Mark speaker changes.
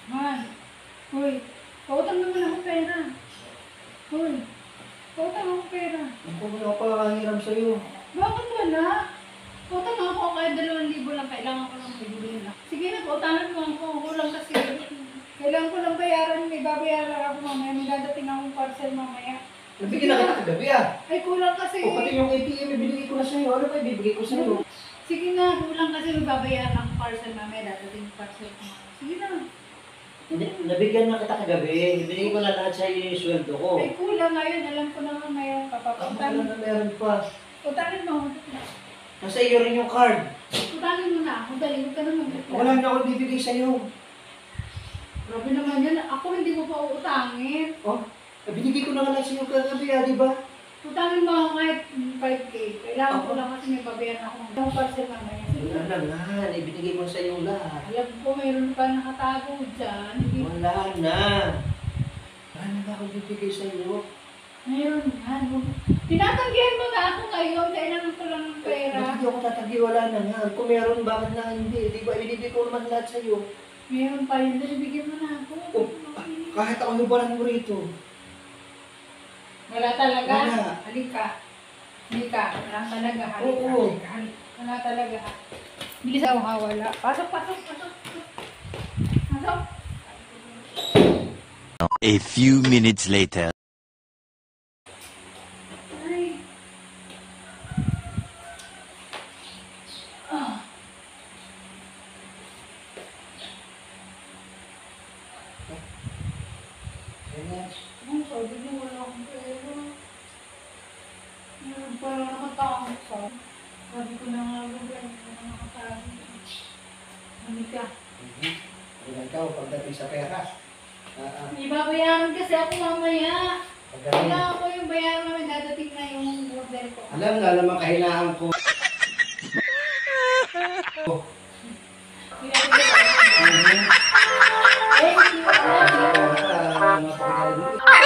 Speaker 1: Man, hoy, pautang naman ako pera. Hoy, pautang ako pera.
Speaker 2: Ako mo ako pakangiram sa'yo.
Speaker 1: Bakit wala? Pautang ako kahit 2,000 lang, kailangan ko lang bibili na. Sige na, pautangan mo ako, kulang kasi. Kailangan ko lang bayaran, may babayaran ako mamaya, may dadating akong parcel mamaya.
Speaker 2: Nabigyan na kita kagabi
Speaker 1: Ay, kulang kasi.
Speaker 2: O pati yung ATM, ibibigay ko na sa'yo. Ano ba ibibigay ko sa'yo?
Speaker 1: Sige na, kulang kasi may babayaran akong parcel mamaya, dadating yung parcel ko. Sige na.
Speaker 3: Nabigyan na kita kagabi. Ibigay ko na lahat sa'yo yung sweldo ko.
Speaker 1: Ay, kulang ngayon, alam ko naman ngayon,
Speaker 2: Ako
Speaker 1: papapuntanin.
Speaker 2: na meron pa.
Speaker 1: Putangin mo.
Speaker 3: Nasa iyo rin yung card.
Speaker 1: Putangin mo na ako, dali, huwag ka na mag-reply.
Speaker 2: Wala na ako ibibigay sa'yo.
Speaker 1: Grabe naman yan, ako hindi mo pa uutangin.
Speaker 2: Oh, binigay ko na nga lang sa'yo kagabi, di ba?
Speaker 1: Putangin mo ako kahit 5K. Kailangan ko lang kasi may babayaran ako ng parcel mamaya.
Speaker 3: Wala na nga. Ibinigay ko sa iyo lahat.
Speaker 1: Alam ko, mayroon pa nakatago dyan. Hindi
Speaker 3: Wala na.
Speaker 2: Wala na nga ako ibibigay sa'yo.
Speaker 1: mayroon yan. Tinatanggihan mo na ako ngayon. Kailangan ko lang ng pera.
Speaker 2: Bakit hindi ako tatagi? Wala na nga. Kung meron, bakit na hindi? Di ba, ibibigay ko naman lahat sa'yo.
Speaker 1: Mayroon pa yun. Dali, bigyan mo na ako.
Speaker 2: Oh, kahit ako hibaran mo rito.
Speaker 1: Wala talaga.
Speaker 2: Wala.
Speaker 1: Halika. Halika. Wala talaga. Halika.
Speaker 2: Oo.
Speaker 1: Halika. Halika. Wala talaga. Bilis ako ha. Wala. Pasok, pasok, pasok. Pasok.
Speaker 4: A few minutes later.
Speaker 1: Ay. Ah.
Speaker 2: Ganyan.
Speaker 1: Ang sabi niyo wala akong pera. Meron pa lang nakatawag sa. Sabi ko na nga wala akong nakatawag. Halika.
Speaker 2: Ganyan ka, pagdating sa pera.
Speaker 1: May babayaran kasi ako mamaya.
Speaker 2: Pagdating.
Speaker 1: Kailangan ko yung bayaran mamaya. Dadating na yung order ko.
Speaker 2: Alam nga naman kahinaan ko.
Speaker 1: Eh, hindi ko alam.
Speaker 2: Napakagaling.